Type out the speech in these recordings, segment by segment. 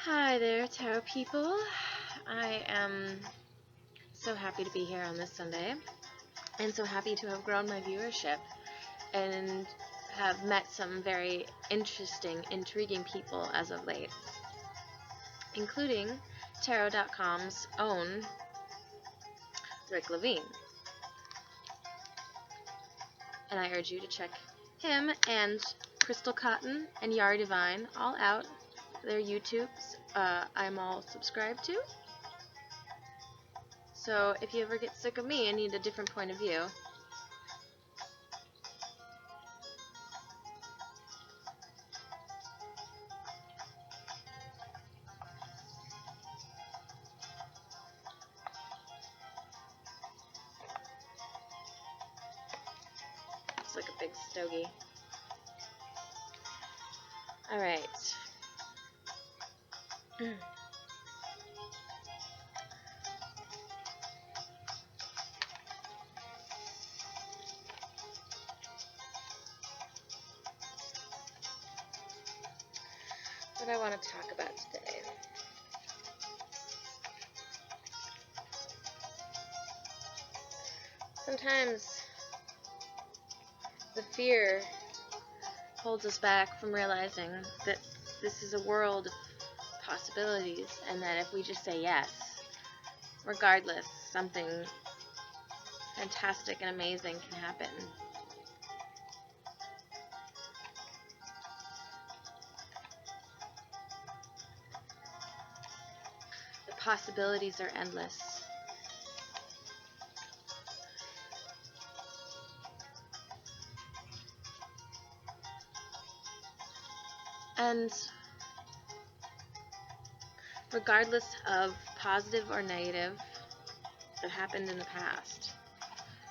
Hi there, tarot people. I am so happy to be here on this Sunday, and so happy to have grown my viewership and have met some very interesting, intriguing people as of late, including Tarot.com's own Rick Levine. And I urge you to check him and Crystal Cotton and Yari Divine all out. Their YouTubes I'm all subscribed to. So if you ever get sick of me and need a different point of view, it's like a big stogie. Alright. What I want to talk about today. Sometimes the fear holds us back from realizing that this is a world of possibilities, and that if we just say yes, regardless, something fantastic and amazing can happen. The possibilities are endless. And regardless of positive or negative that happened in the past,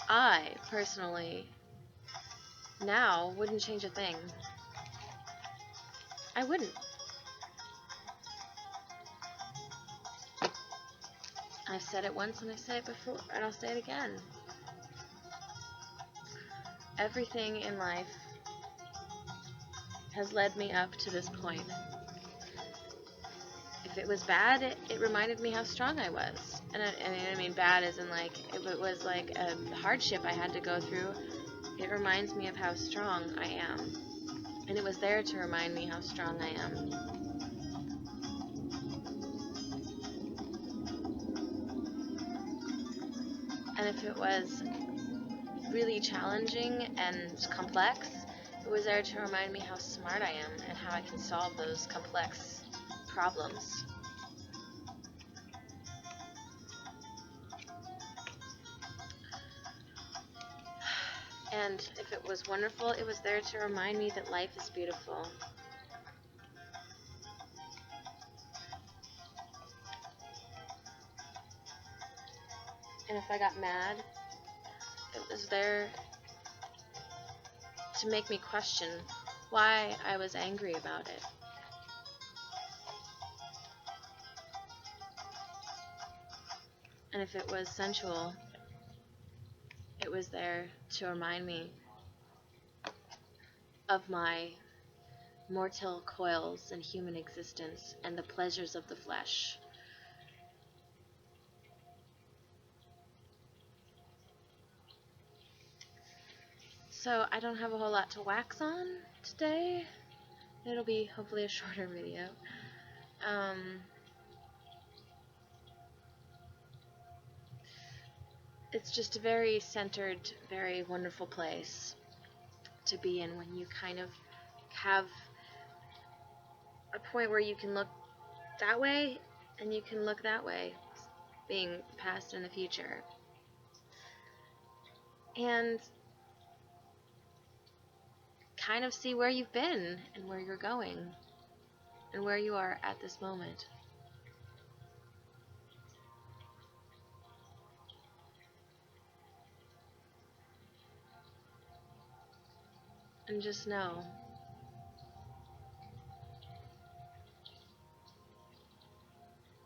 I personally now wouldn't change a thing. I wouldn't. I've said it once and I've said it before, and I'll say it again. Everything in life has led me up to this point. If it was bad, it reminded me how strong I was. And I mean bad as in like, if it was like a hardship I had to go through, it reminds me of how strong I am. And it was there to remind me how strong I am. And if it was really challenging and complex, it was there to remind me how smart I am and how I can solve those complex problems. And if it was wonderful, it was there to remind me that life is beautiful. And if I got mad, it was there to make me question why I was angry about it. And if it was sensual, it was there to remind me of my mortal coils and human existence and the pleasures of the flesh. So I don't have a whole lot to wax on today. It'll be hopefully a shorter video. It's just a very centered, very wonderful place to be in when you kind of have a point where you can look that way and you can look that way, being the past and the future. And kind of see where you've been and where you're going and where you are at this moment. And just know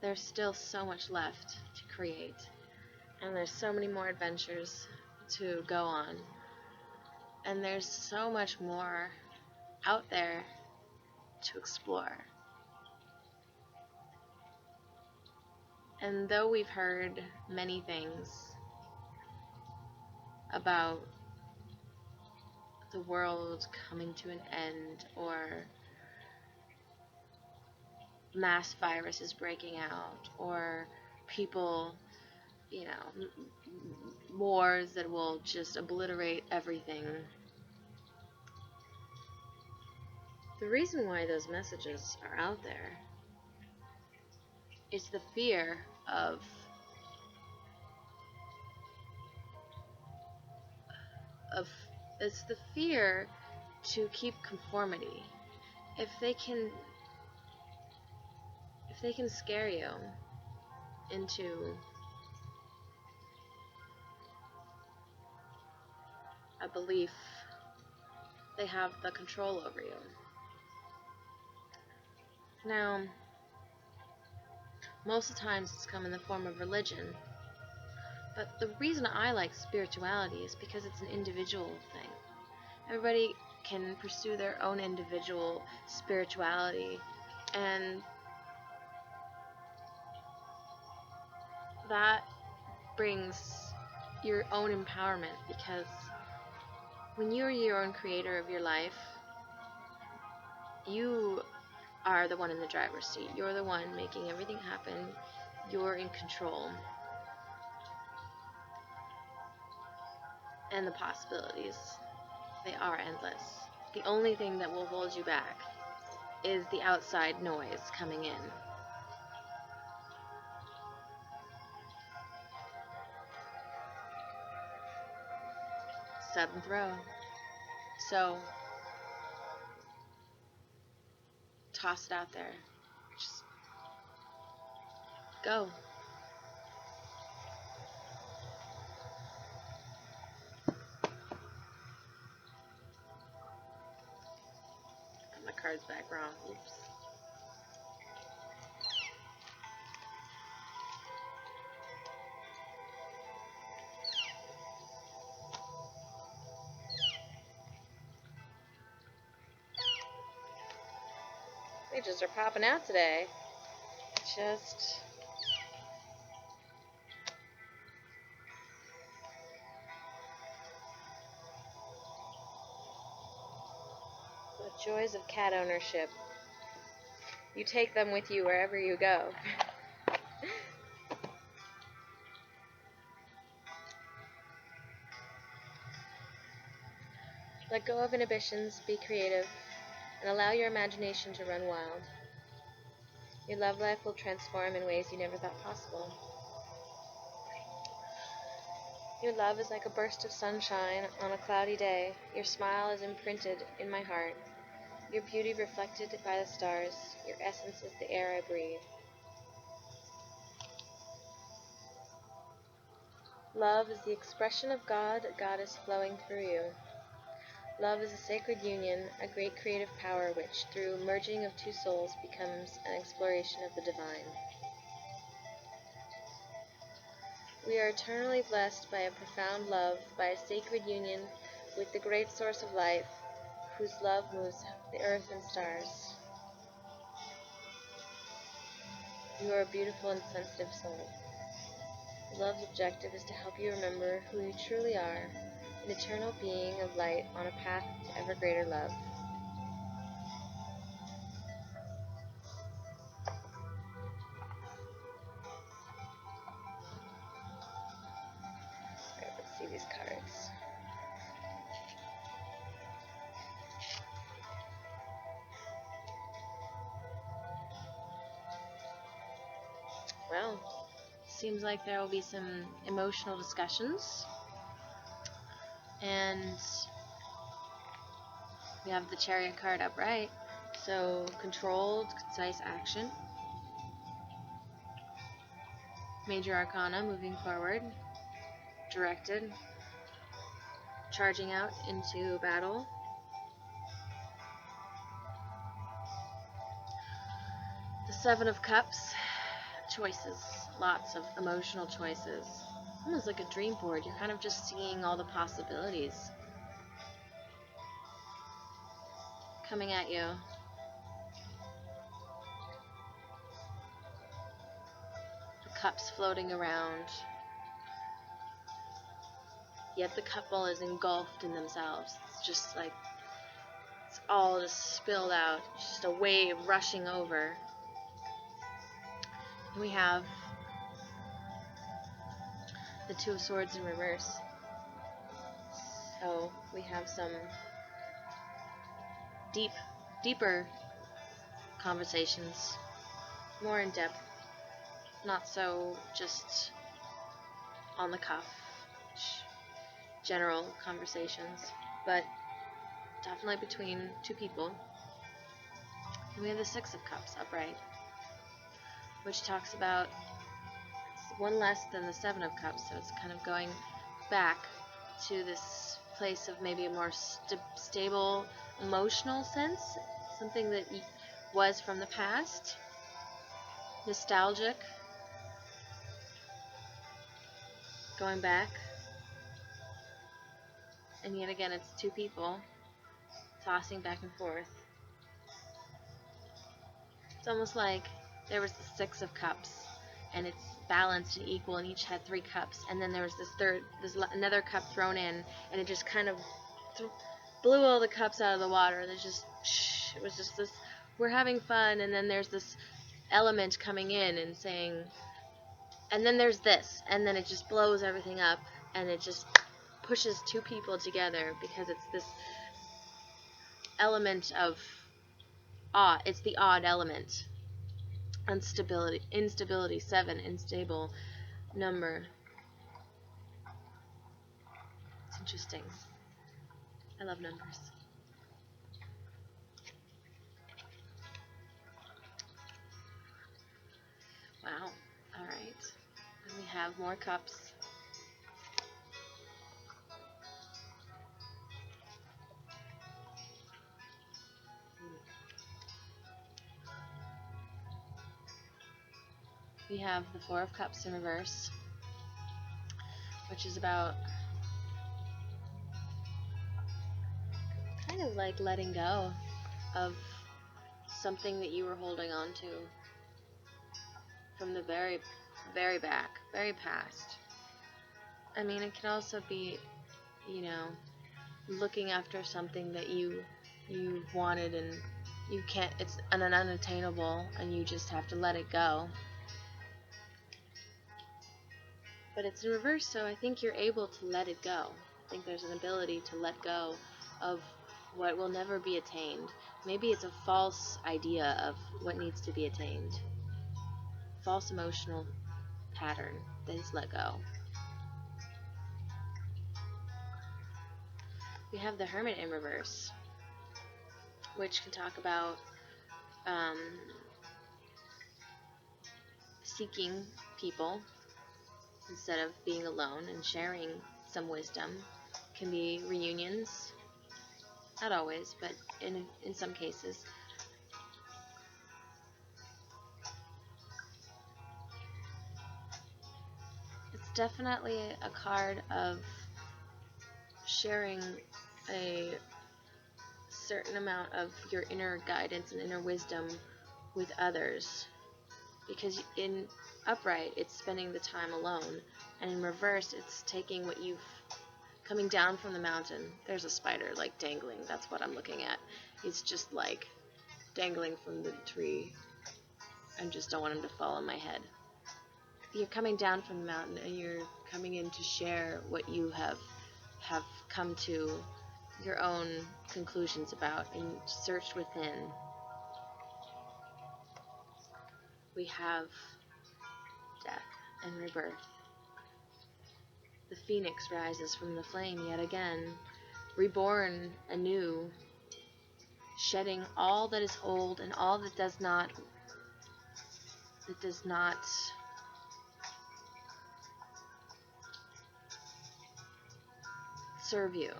there's still so much left to create, and there's so many more adventures to go on, and there's so much more out there to explore. And though we've heard many things about the world coming to an end, or mass viruses breaking out, or people, wars that will just obliterate everything, the reason why those messages are out there is the fear of it's the fear to keep conformity. If they can scare you into a belief, they have the control over you. Now, most of the times it's come in the form of religion, but the reason I like spirituality is because it's an individual thing. Everybody can pursue their own individual spirituality, and that brings your own empowerment, because when you're your own creator of your life, you are the one in the driver's seat. You're the one making everything happen. You're in control. And the possibilities, they are endless. The only thing that will hold you back is the outside noise coming in. Seventh row. So, toss it out there. Just go. Got my cards back wrong. Oops. They just are popping out today. Just the joys of cat ownership. You take them with you wherever you go. Let go of inhibitions, be creative, and allow your imagination to run wild. Your love life will transform in ways you never thought possible. Your love is like a burst of sunshine on a cloudy day. Your smile is imprinted in my heart. Your beauty reflected by the stars. Your essence is the air I breathe. Love is the expression of God. God is flowing through you. Love is a sacred union, a great creative power which, through merging of two souls, becomes an exploration of the divine. We are eternally blessed by a profound love, by a sacred union with the great source of life, whose love moves the earth and stars. You are a beautiful and sensitive soul. Love's objective is to help you remember who you truly are, an eternal being of light on a path to ever greater love. Alright, let's see these cards. Well, seems like there will be some emotional discussions, and we have the Chariot card upright, so controlled, concise action. Major Arcana, moving forward, directed, charging out into battle. The Seven of Cups, choices, lots of emotional choices. Almost like a dream board. You're kind of just seeing all the possibilities coming at you. The cups floating around, yet the couple is engulfed in themselves. It's just like, it's all just spilled out, just a wave rushing over. And we have the Two of Swords in reverse. So we have some deeper conversations, more in depth, not so just on the cuff, general conversations, but definitely between two people. And we have the Six of Cups upright, which talks about, it's one less than the Seven of Cups, so it's kind of going back to this place of maybe a more stable emotional sense, something that was from the past, nostalgic, going back. And yet again, it's two people tossing back and forth. It's almost like there was the Six of Cups, and it's balanced and equal, and each had 3 cups, and then there was this another cup thrown in, and it just kind of blew all the cups out of the water. There's just, it was just this, we're having fun, and then there's this element coming in and saying, and then there's this, and then it just blows everything up, and it just pushes two people together, because it's this element of odd. It's the odd element. Instability, 7, unstable number. It's interesting. I love numbers. Wow. Alright. And we have more cups. We have the Four of Cups in reverse, which is about kind of like letting go of something that you were holding on to from the very, very back, very past. I mean, it can also be, you know, looking after something that you wanted and you can't, it's unattainable, and you just have to let it go. But it's in reverse, so I think you're able to let it go. I think there's an ability to let go of what will never be attained. Maybe it's a false idea of what needs to be attained. False emotional pattern that is let go. We have the Hermit in reverse, which can talk about seeking people instead of being alone and sharing some wisdom. Can be reunions, not always, but in some cases. It's definitely a card of sharing a certain amount of your inner guidance and inner wisdom with others, because in upright it's spending the time alone, and in reverse it's taking what you've coming down from the mountain. There's a spider like dangling, that's what I'm looking at. It's just like dangling from the tree. I just don't want him to fall on my head. You're coming down from the mountain and you're coming in to share what you have come to your own conclusions about and searched within. We have death and rebirth. The phoenix rises from the flame yet again, reborn anew, shedding all that is old and all that does not serve you,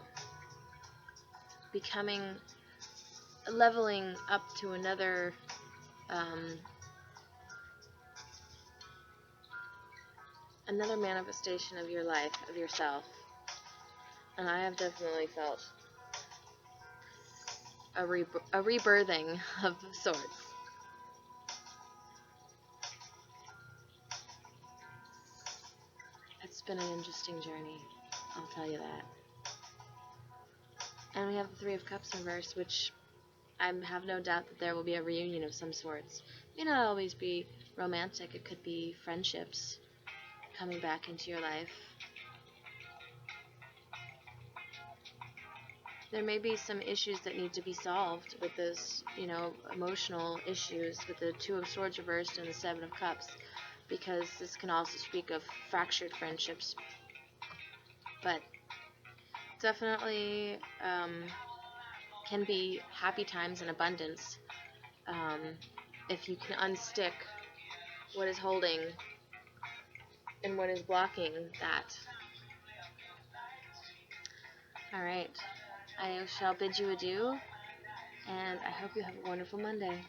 becoming, leveling up to another manifestation of your life, of yourself. And I have definitely felt a rebirthing of sorts. been an interesting journey, I'll tell you that. And we have the Three of Cups reversed, which I have no doubt that there will be a reunion of some sorts. It may not always be romantic, it could be friendships coming back into your life. There may be some issues that need to be solved with this, emotional issues with the Two of Swords reversed and the Seven of Cups, because this can also speak of fractured friendships. But definitely can be happy times and abundance if you can unstick what is holding and what is blocking that. Alright, I shall bid you adieu, and I hope you have a wonderful Monday.